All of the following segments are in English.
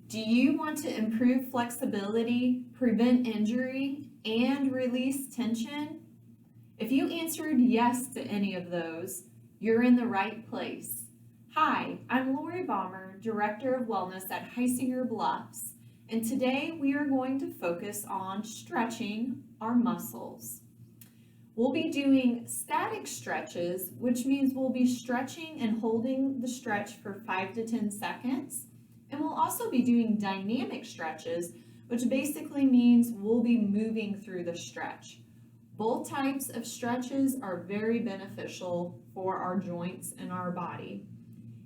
Do you want to improve flexibility, prevent injury, and release tension? If you answered yes to any of those, you're in the right place. Hi, I'm Lori Baumer, Director of Wellness at Heisinger Bluffs, and today we are going to focus on stretching our muscles. We'll be doing static stretches, which means we'll be stretching and holding the stretch for 5 to 10 seconds. And we'll also be doing dynamic stretches, which basically means we'll be moving through the stretch. Both types of stretches are very beneficial for our joints and our body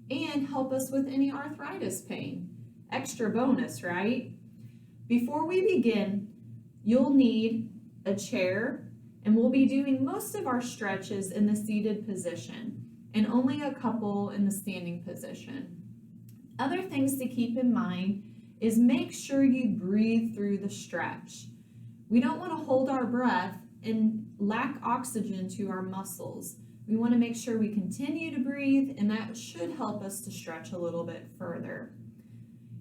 and help us with any arthritis pain. Extra bonus, right? Before we begin, you'll need a chair, and we'll be doing most of our stretches in the seated position and only a couple in the standing position. Other things to keep in mind is make sure you breathe through the stretch. We don't want to hold our breath and lack oxygen to our muscles. We want to make sure we continue to breathe, and that should help us to stretch a little bit further.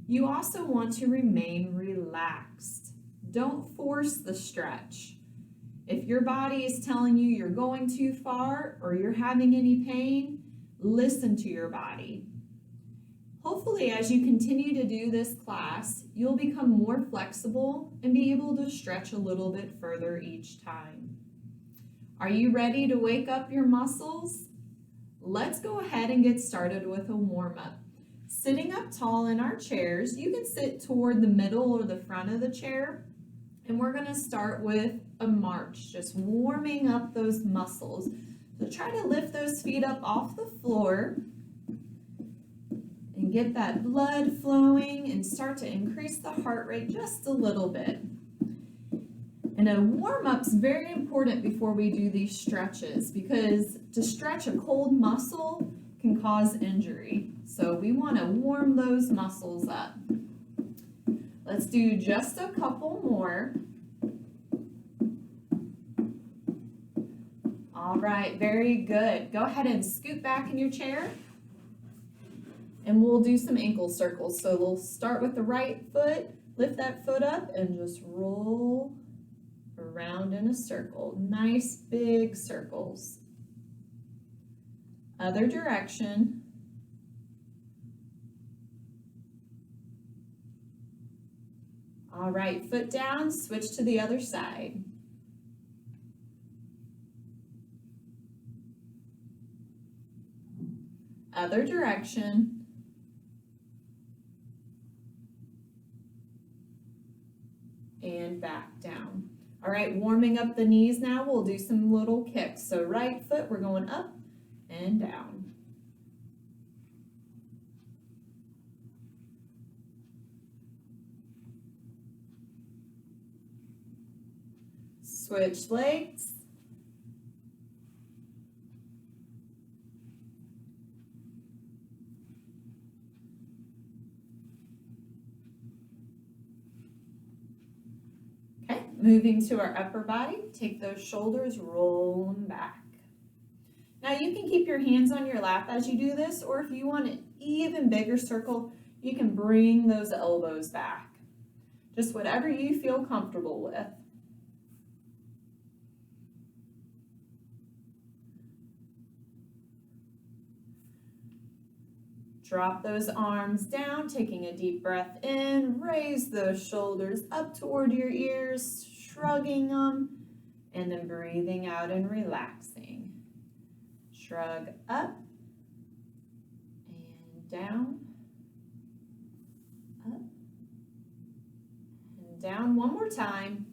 You also want to remain relaxed. Don't force the stretch. If your body is telling you you're going too far or you're having any pain, listen to your body. Hopefully, as you continue to do this class, you'll become more flexible and be able to stretch a little bit further each time. Are you ready to wake up your muscles? Let's go ahead and get started with a warm-up. Sitting up tall in our chairs, you can sit toward the middle or the front of the chair, and we're going to start with a march, just warming up those muscles. So try to lift those feet up off the floor and get that blood flowing and start to increase the heart rate just a little bit. And a warm-up's very important before we do these stretches, because to stretch a cold muscle can cause injury. So we want to warm those muscles up. Let's do just a couple more. All right, very good. Go ahead and scoot back in your chair. And we'll do some ankle circles. So we'll start with the right foot, lift that foot up, and just roll around in a circle. Nice big circles. Other direction. All right, foot down, switch to the other side. Other direction. And back down. All right, warming up the knees now, we'll do some little kicks. So right foot, we're going up and down. Switch legs. Moving to our upper body, take those shoulders, roll them back. Now you can keep your hands on your lap as you do this, or if you want an even bigger circle, you can bring those elbows back. Just whatever you feel comfortable with. Drop those arms down, taking a deep breath in, raise those shoulders up toward your ears, shrugging them, and then breathing out and relaxing. Shrug up and down, up and down. One more time.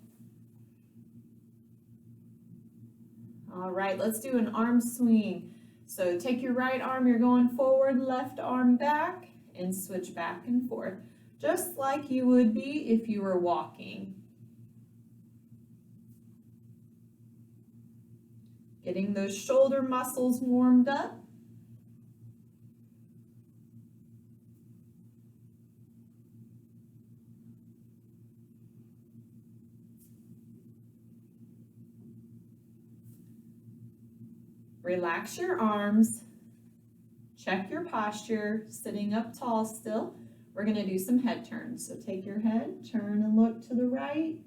All right, let's do an arm swing. So take your right arm, you're going forward, left arm back, and switch back and forth, just like you would be if you were walking. Getting those shoulder muscles warmed up. Relax your arms, check your posture, sitting up tall still. we're gonna do some head turns. So take your head, turn and look to the right,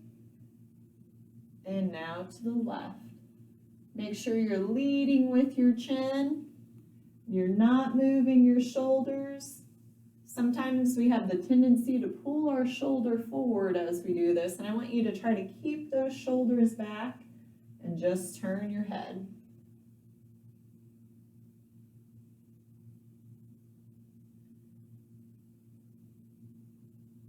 and now to the left. Make sure you're leading with your chin. You're not moving your shoulders. Sometimes we have the tendency to pull our shoulder forward as we do this, and I want you to try to keep those shoulders back and just turn your head.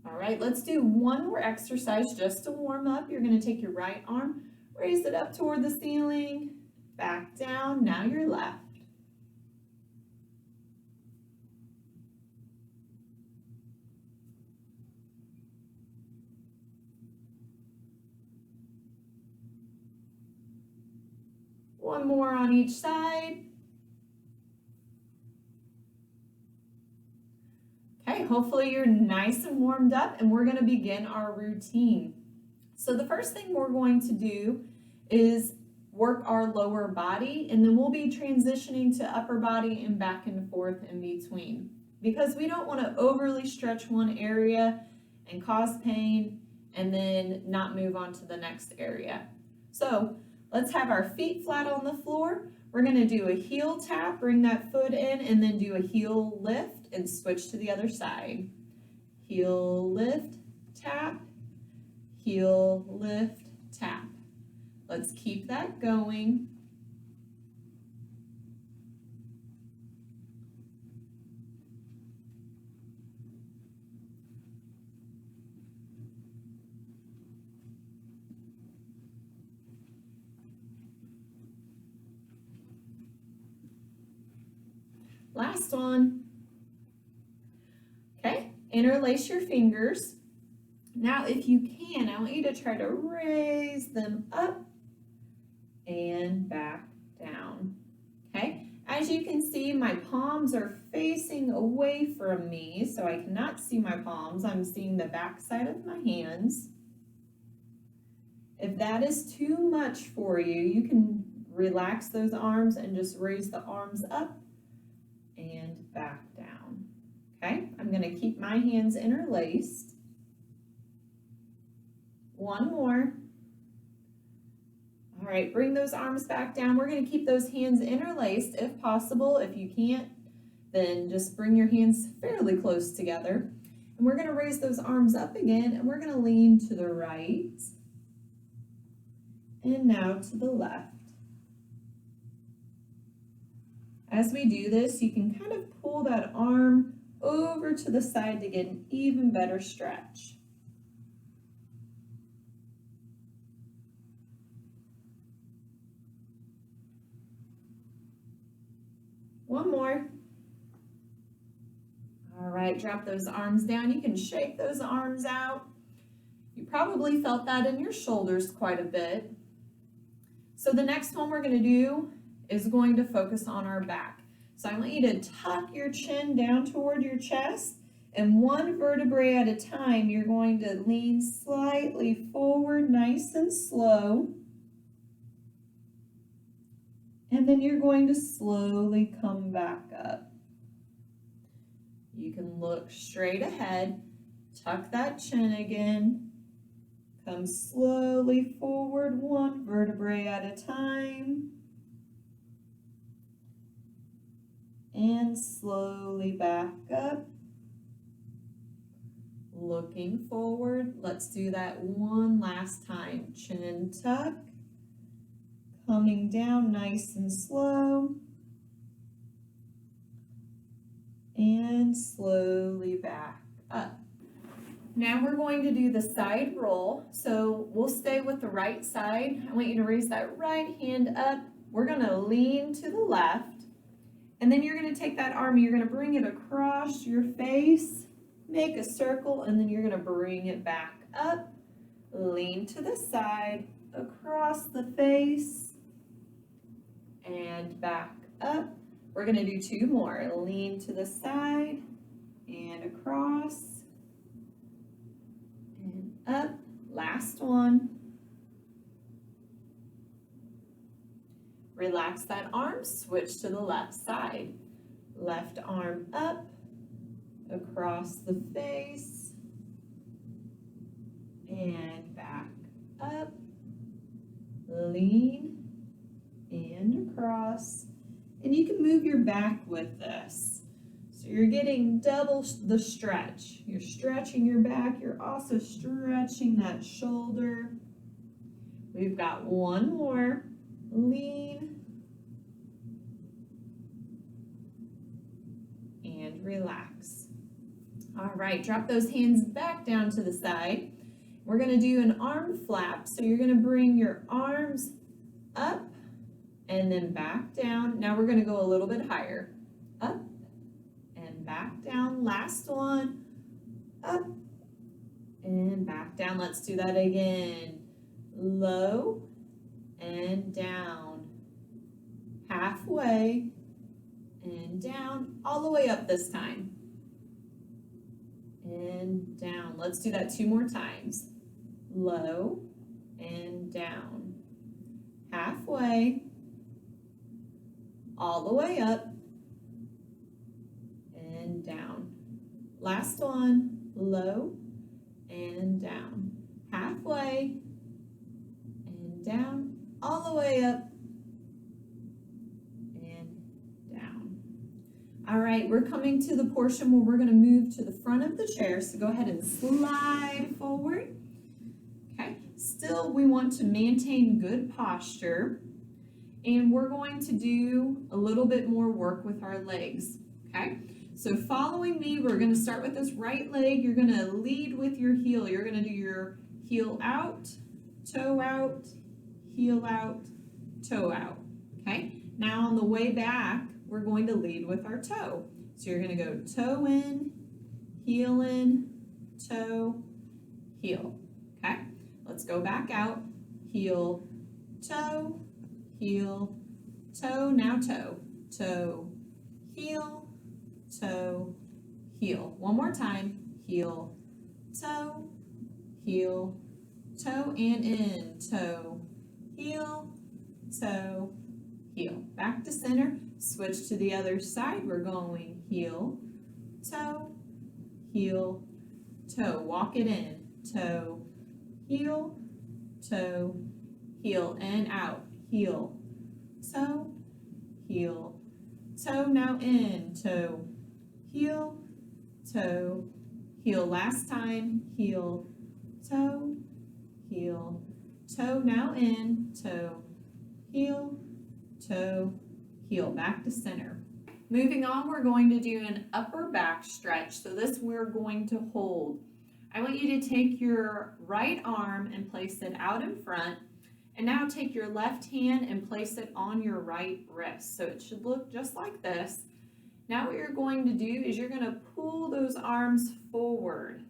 All right, let's do one more exercise just to warm up. You're going to take your right arm, raise it up toward the ceiling, back down, now your left. One more on each side. Okay, hopefully you're nice and warmed up, and we're going to begin our routine. So the first thing we're going to do is work our lower body, and then we'll be transitioning to upper body and back and forth in between, because we don't want to overly stretch one area and cause pain and then not move on to the next area. So let's have our feet flat on the floor. We're going to do a heel tap, bring that foot in, and then do a heel lift and switch to the other side. Heel lift, tap, heel lift, tap. Let's keep that going. Last one. Okay, interlace your fingers. Now, if you can, I want you to try to raise them up and back down. Okay, as you can see, my palms are facing away from me, so I cannot see my palms. I'm seeing the back side of my hands. If that is too much for you, you can relax those arms and just raise the arms up and back down. Okay, I'm going to keep my hands interlaced. One more. All right, bring those arms back down. We're going to keep those hands interlaced if possible. If you can't, then just bring your hands fairly close together. And we're going to raise those arms up again, and we're going to lean to the right and now to the left. As we do this, you can kind of pull that arm over to the side to get an even better stretch. One more. All right, drop those arms down. You can shake those arms out. You probably felt that in your shoulders quite a bit. So the next one we're going to do is going to focus on our back. So I want you to tuck your chin down toward your chest, and one vertebrae at a time, you're going to lean slightly forward, nice and slow. And then you're going to slowly come back up. You can look straight ahead, tuck that chin again, come slowly forward, one vertebrae at a time. And slowly back up, looking forward. Let's do that one last time. Chin tuck, coming down nice and slow, and slowly back up. Now we're going to do the side roll. So we'll stay with the right side. I want you to raise that right hand up. We're going to lean to the left. And then you're going to take that arm, you're going to bring it across your face, make a circle, and then you're going to bring it back up, lean to the side, across the face, and back up. We're going to do two more. Lean to the side, and across, and up. Last one. Relax that arm, switch to the left side. Left arm up, across the face, and back up, lean, and across. And you can move your back with this. So you're getting double the stretch. You're stretching your back, you're also stretching that shoulder. We've got one more. Lean and relax. All right, drop those hands back down to the side. We're gonna do an arm flap. So you're gonna bring your arms up and then back down. Now we're gonna go a little bit higher. Up and back down. Last one. Up and back down. Let's do that again. Low and down. Halfway and down. All the way up this time. And down. Let's do that 2 more times. Low and down. Halfway. All the way up and down. Last one, low and down. Halfway and down, all the way up and down. All right, we're coming to the portion where we're going to move to the front of the chair. So go ahead and slide forward. Okay, still we want to maintain good posture. And we're going to do a little bit more work with our legs, okay? So following me, we're gonna start with this right leg. You're gonna lead with your heel. You're gonna do your heel out, toe out, heel out, toe out, okay? Now on the way back, we're going to lead with our toe. So you're gonna go toe in, toe, heel, okay? Let's go back out, heel, toe, heel, toe, now toe, toe, heel, toe, heel. One more time, heel, toe, and in, toe, heel, heel. Back to center, switch to the other side. We're going heel, toe, walk it in, toe, heel, and out. Heel, toe, now in, toe, heel, last time, heel, toe, now in, toe, heel, back to center. Moving on, we're going to do an upper back stretch. So this we're going to hold. I want you to take your right arm and place it out in front. And now take your left hand and place it on your right wrist. So it should look just like this. Now what you're going to do is you're going to pull those arms forward.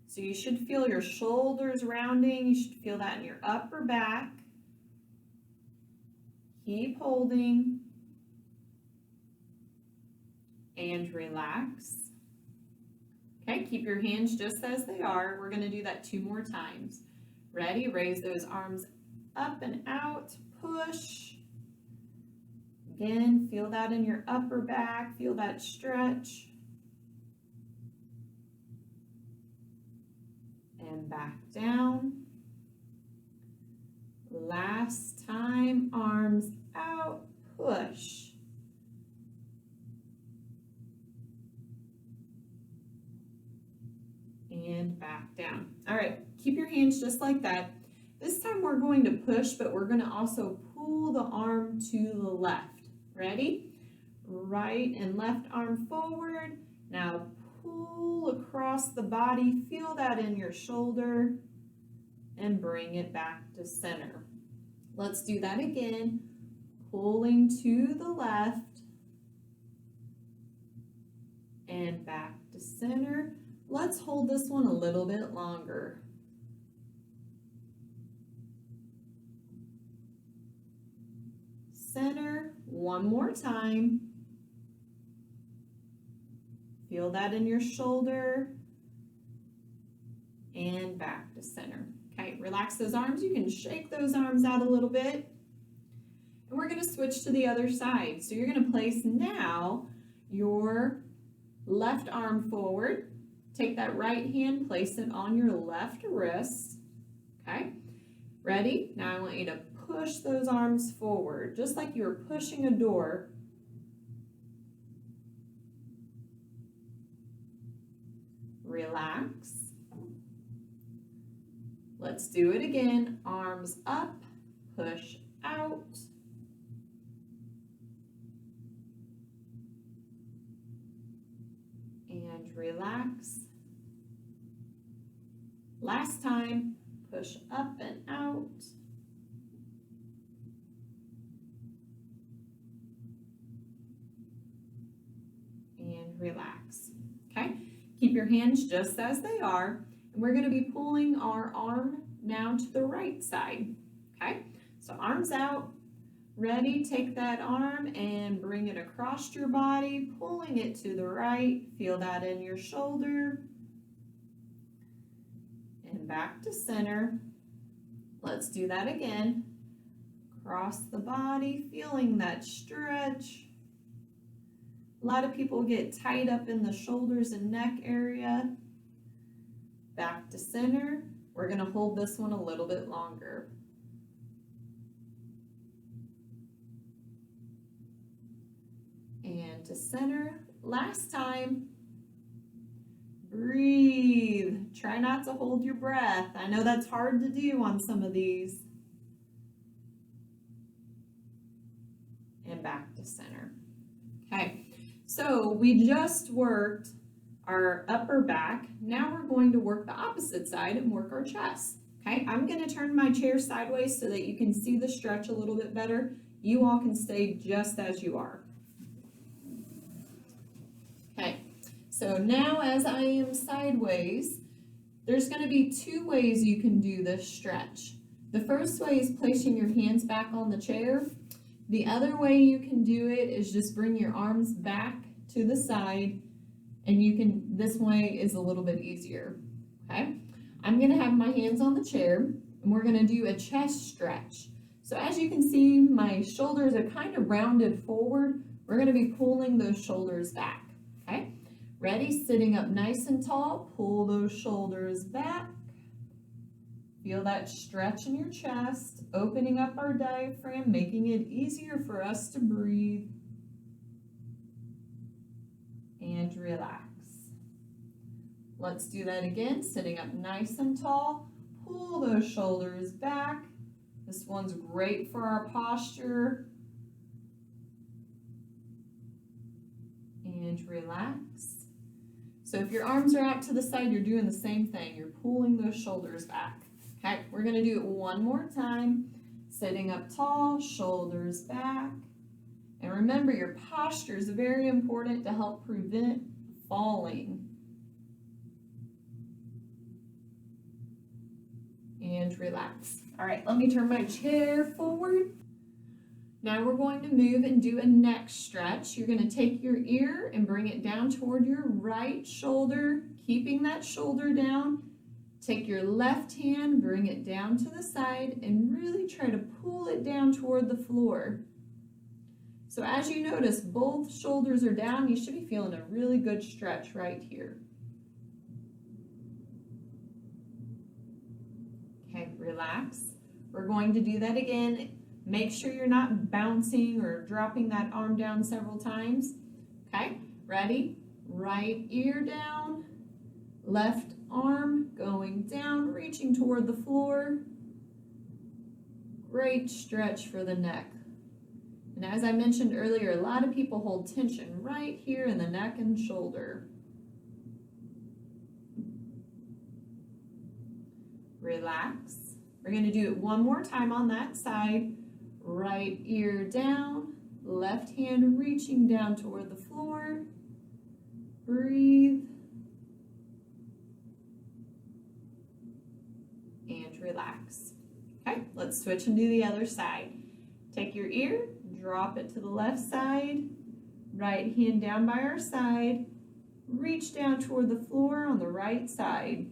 So you should feel your shoulders rounding. You should feel that in your upper back. Keep holding. And relax. Okay, keep your hands just as they are. We're going to do that 2 more times. Ready? Raise those arms up and out, push. Again, feel that in your upper back, feel that stretch. And back down. Last time, arms out, push. And back down. All right, keep your hands just like that. This time we're going to push, but we're going to also pull the arm to the left. Ready? Right and left arm forward. Now pull across the body. Feel that in your shoulder and bring it back to center. Let's do that again. Pulling to the left and back to center. Let's hold this one a little bit longer. Center, one more time. Feel that in your shoulder and back to center. Okay, relax those arms. You can shake those arms out a little bit. And we're going to switch to the other side. So you're going to place now your left arm forward. Take that right hand, place it on your left wrist. Okay, ready? Now I want you to push those arms forward, just like you were pushing a door. Relax. Let's do it again. Arms up, push out. And relax. Last time, push up and out. And relax. Okay, keep your hands just as they are. And we're going to be pulling our arm now to the right side. Okay, so arms out. Ready, take that arm and bring it across your body, pulling it to the right. Feel that in your shoulder. And back to center. Let's do that again. Across the body, feeling that stretch. A lot of people get tied up in the shoulders and neck area. Back to center. We're going to hold this one a little bit longer. And to center. Last time. Breathe. Try not to hold your breath. I know that's hard to do on some of these. And back to center. Okay, so we just worked our upper back. Now we're going to work the opposite side and work our chest. Okay, I'm going to turn my chair sideways so that you can see the stretch a little bit better. You all can stay just as you are. Okay, so now as I am sideways, there's going to be two ways you can do this stretch. The first way is placing your hands back on the chair. The other way you can do it is just bring your arms back to the side, and this way is a little bit easier. Okay, I'm going to have my hands on the chair, and we're going to do a chest stretch. So as you can see, my shoulders are kind of rounded forward. We're going to be pulling those shoulders back. Okay, ready? Sitting up nice and tall, pull those shoulders back. Feel that stretch in your chest, opening up our diaphragm, making it easier for us to breathe. And relax. Let's do that again, sitting up nice and tall. Pull those shoulders back. This one's great for our posture. And relax. So if your arms are out to the side, you're doing the same thing. You're pulling those shoulders back. Okay, we're going to do it one more time. Sitting up tall, shoulders back. And remember, your posture is very important to help prevent falling. And relax. All right, let me turn my chair forward. Now we're going to move and do a neck stretch. You're going to take your ear and bring it down toward your right shoulder, keeping that shoulder down. Take your left hand, bring it down to the side, and really try to pull it down toward the floor. So as you notice, both shoulders are down. You should be feeling a really good stretch right here. Okay, relax. We're going to do that again. Make sure you're not bouncing or dropping that arm down several times. Okay, ready? Right ear down, left arm going down, reaching toward the floor. Great stretch for the neck. And as I mentioned earlier, a lot of people hold tension right here in the neck and shoulder. Relax. We're going to do it one more time on that side. Right ear down, left hand reaching down toward the floor. Breathe. And relax. Okay, let's switch and do the other side. Take your ear, drop it to the left side, right hand down by our side, reach down toward the floor on the right side.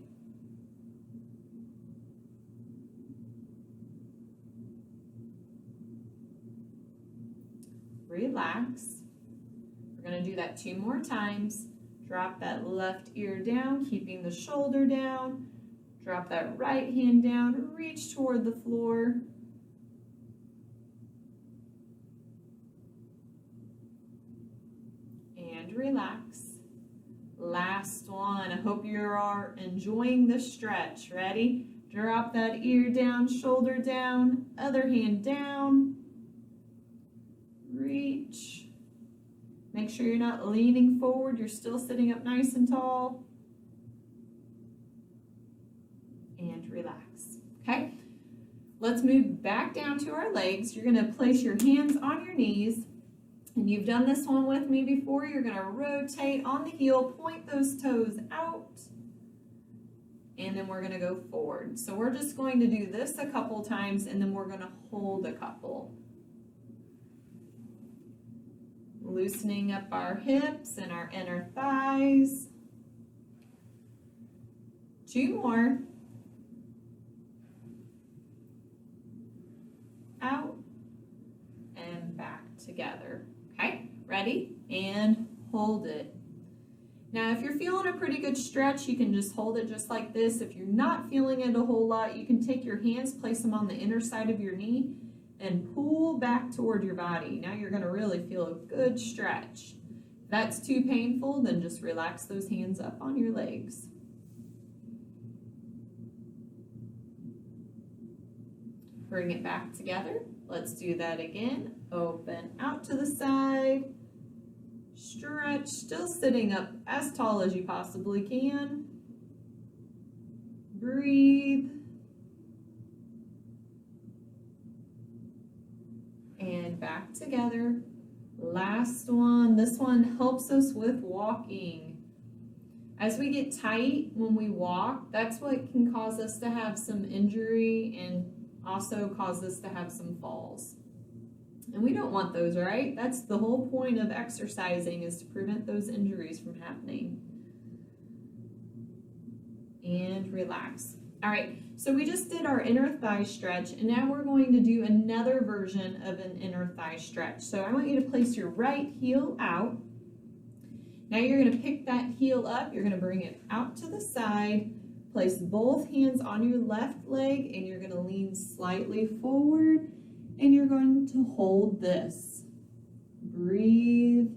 Relax. We're going to do that 2 more times. Drop that left ear down, keeping the shoulder down. Drop that right hand down, reach toward the floor. And relax. Last one. I hope you are enjoying the stretch. Ready? Drop that ear down, shoulder down, other hand down. Reach. Make sure you're not leaning forward. You're still sitting up nice and tall. And relax. Okay? Let's move back down to our legs. You're going to place your hands on your knees. And you've done this one with me before. You're going to rotate on the heel, point those toes out. And then we're going to go forward. So we're just going to do this a couple times and then we're going to hold a couple. Loosening up our hips and our inner thighs. 2 more. Out and back together. Okay, ready? And hold it. Now, if you're feeling a pretty good stretch, you can just hold it just like this. If you're not feeling it a whole lot, you can take your hands, place them on the inner side of your knee, and pull back toward your body. Now you're going to really feel a good stretch. If that's too painful, then just relax those hands up on your legs. Bring it back together. Let's do that again. Open out to the side. Stretch, still sitting up as tall as you possibly can. Breathe. And back together. Last one. This one helps us with walking. As we get tight when we walk, that's what can cause us to have some injury and also cause us to have some falls. And we don't want those, right? That's the whole point of exercising, is to prevent those injuries from happening. And relax. All right, so we just did our inner thigh stretch, and now we're going to do another version of an inner thigh stretch. So I want you to place your right heel out. Now you're going to pick that heel up. You're going to bring it out to the side. Place both hands on your left leg, and you're going to lean slightly forward. And you're going to hold this. Breathe.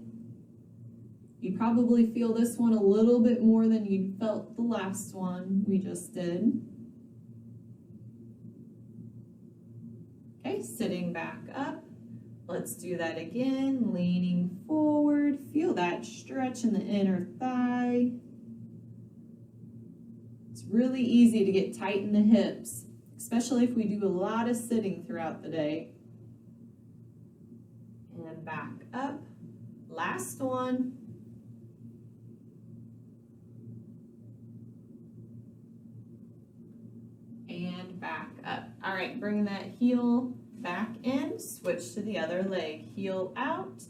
You probably feel this one a little bit more than you felt the last one we just did. Okay, sitting back up. Let's do that again. Leaning forward. Feel that stretch in the inner thigh. It's really easy to get tight in the hips, especially if we do a lot of sitting throughout the day. And back up. Last one. And back up. All right, bring that heel back in. Switch to the other leg. Heel out,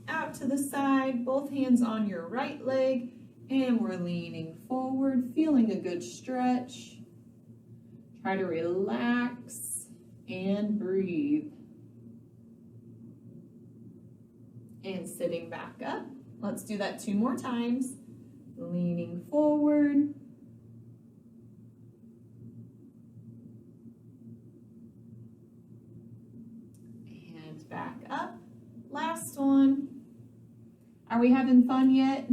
out to the side. Both hands on your right leg. And we're leaning forward, feeling a good stretch. Try to relax and breathe. And sitting back up. Let's do that 2 more times. Leaning forward. And back up. Last one. Are we having fun yet?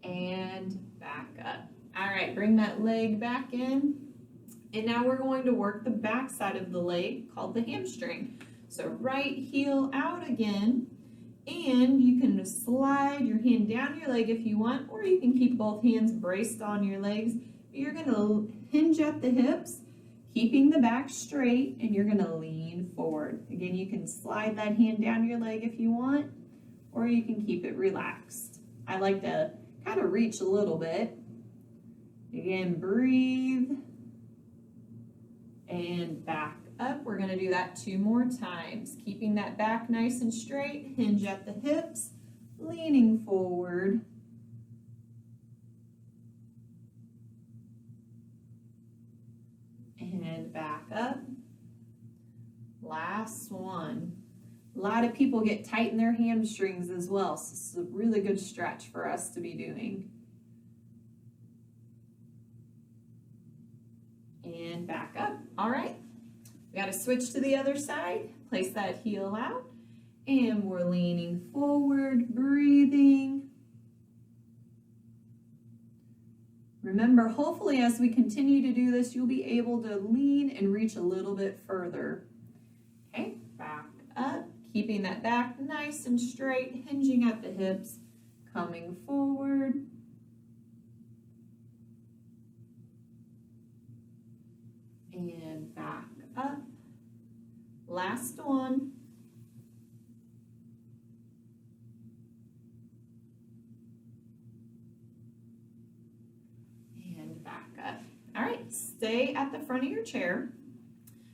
And back up. All right, bring that leg back in. And now we're going to work the back side of the leg called the hamstring. So right heel out again. And you can slide your hand down your leg if you want, or you can keep both hands braced on your legs. But you're going to hinge at the hips, keeping the back straight, and you're going to lean forward. Again, you can slide that hand down your leg if you want, or you can keep it relaxed. I like to kind of reach a little bit. Again, breathe. And back up. We're going to do that 2 more times. Keeping that back nice and straight. Hinge at the hips. Leaning forward. And back up. Last one. A lot of people get tight in their hamstrings as well, so this is a really good stretch for us to be doing. And back up. All right, we got to switch to the other side. Place that heel out, and we're leaning forward, breathing. Remember, hopefully as we continue to do this, you'll be able to lean and reach a little bit further. Okay, back up, keeping that back nice and straight, hinging at the hips, coming forward. And back up. Last one. And back up. All right, stay at the front of your chair.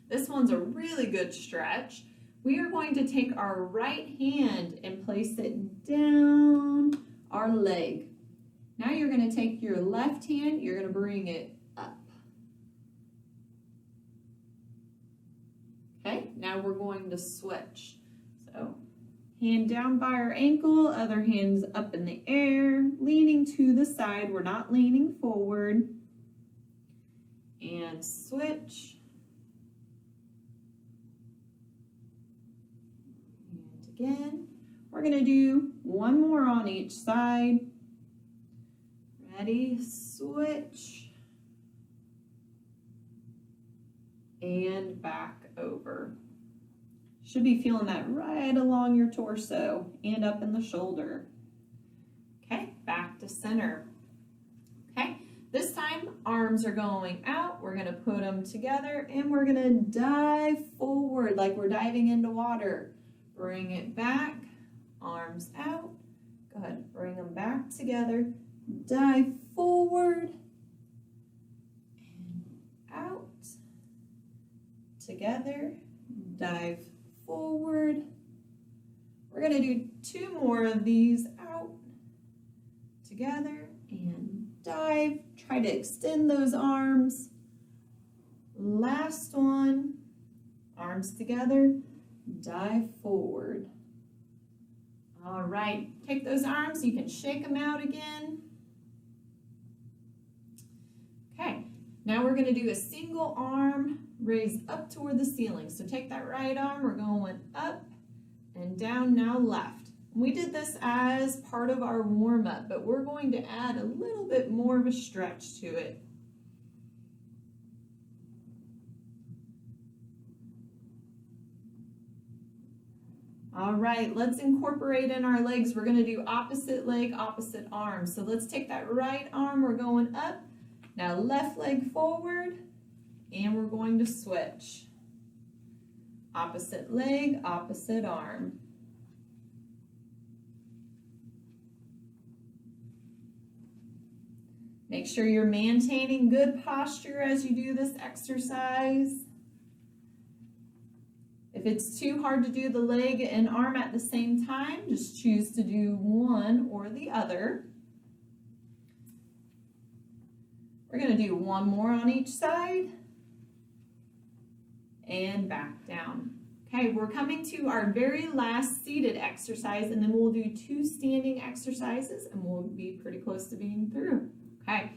This one's a really good stretch. We are going to take our right hand and place it down our leg. Now you're going to take your left hand, you're going to bring it up. Okay, now we're going to switch. So, hand down by our ankle, other hand's up in the air, leaning to the side. We're not leaning forward. And switch. And again. We're going to do one more on each side. Ready? Switch. And back over. Should be feeling that right along your torso and up in the shoulder. Okay, back to center. Okay, this time arms are going out. We're going to put them together and we're going to dive forward like we're diving into water. Bring it back, arms out. Good, bring them back together. Dive forward and out. Together, dive forward. We're going to do two more of these out, together, and dive. Try to extend those arms. Last one, arms together, dive forward. All right, take those arms, you can shake them out again. Okay, now we're going to do a single arm raise up toward the ceiling. So take that right arm, we're going up and down, now left. We did this as part of our warm-up, but we're going to add a little bit more of a stretch to it. All right, let's incorporate in our legs. We're going to do opposite leg, opposite arm. So let's take that right arm, we're going up. Now left leg forward, and we're going to switch. Opposite leg, opposite arm. Make sure you're maintaining good posture as you do this exercise. If it's too hard to do the leg and arm at the same time, just choose to do one or the other. We're going to do one more on each side and back down. Okay, we're coming to our very last seated exercise, and then we'll do two standing exercises and we'll be pretty close to being through. Okay,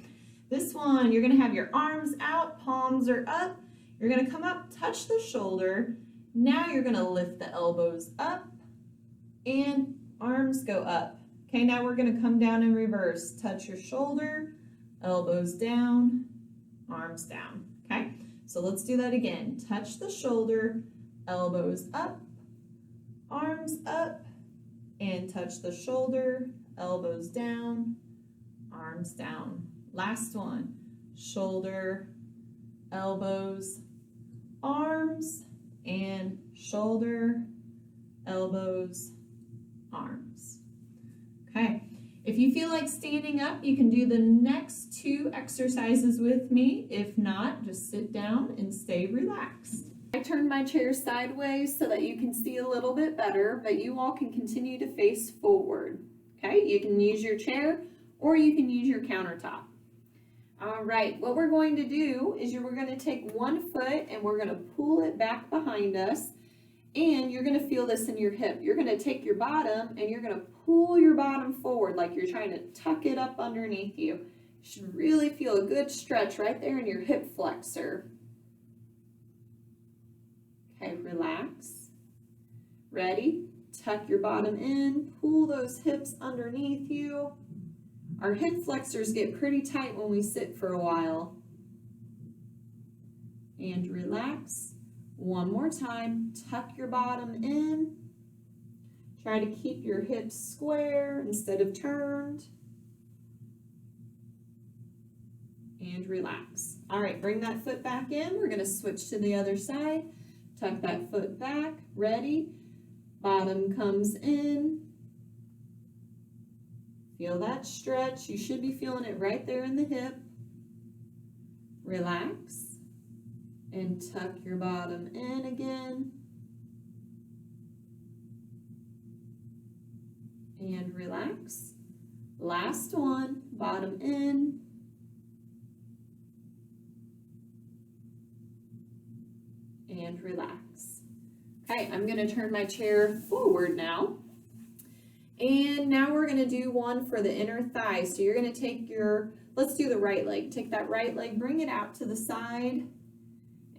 this one, you're going to have your arms out, palms are up. You're going to come up, touch the shoulder. Now you're going to lift the elbows up and arms go up. Okay, now we're going to come down in reverse. Touch your shoulder, elbows down, arms down. Okay, so let's do that again. Touch the shoulder, elbows up, arms up, and touch the shoulder, elbows down, arms down. Last one. Shoulder, elbows, arms, and shoulder, elbows, arms. Okay, if you feel like standing up, you can do the next two exercises with me. If not, just sit down and stay relaxed. I turned my chair sideways so that you can see a little bit better, but you all can continue to face forward. Okay, you can use your chair or you can use your countertop. All right, what we're going to do is we're going to take one foot and we're going to pull it back behind us, And you're gonna feel this in your hip. You're gonna take your bottom and you're gonna pull your bottom forward like you're trying to tuck it up underneath you. You should really feel a good stretch right there in your hip flexor. Okay, relax. Ready? Tuck your bottom in, pull those hips underneath you. Our hip flexors get pretty tight when we sit for a while. And relax. One more time, tuck your bottom in. Try to keep your hips square instead of turned. And relax. All right, bring that foot back in. We're gonna switch to the other side. Tuck that foot back, ready? Bottom comes in. Feel that stretch. You should be feeling it right there in the hip. Relax. And tuck your bottom in again. And relax. Last one, bottom in. And relax. Okay, I'm gonna turn my chair forward now. And now we're gonna do one for the inner thigh. So you're gonna take let's do the right leg. Take that right leg, bring it out to the side.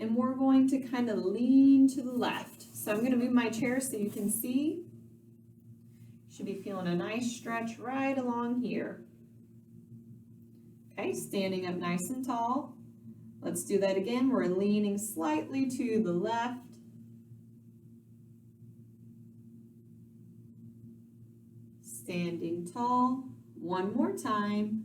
And we're going to kind of lean to the left. So I'm going to move my chair so you can see. Should be feeling a nice stretch right along here. Okay, standing up nice and tall. Let's do that again. We're leaning slightly to the left. Standing tall. One more time.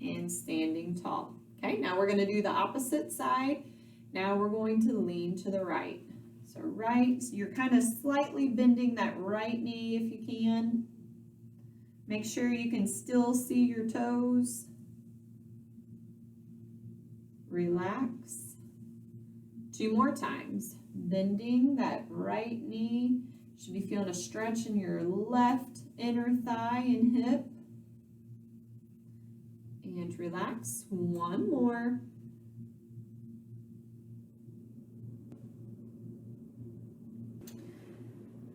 And standing tall. Okay, now we're going to do the opposite side. Now we're going to lean to the right. So right, so you're kind of slightly bending that right knee if you can. Make sure you can still see your toes. Relax. 2 more times. Bending that right knee. Should be feeling a stretch in your left inner thigh and hip. And relax. 1 more.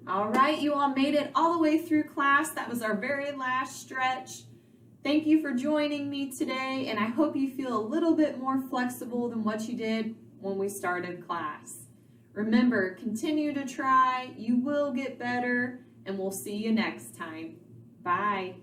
All right, you all made it all the way through class. That was our very last stretch. Thank you for joining me today, and I hope you feel a little bit more flexible than what you did when we started class. Remember, continue to try. You will get better, and we'll see you next time. Bye.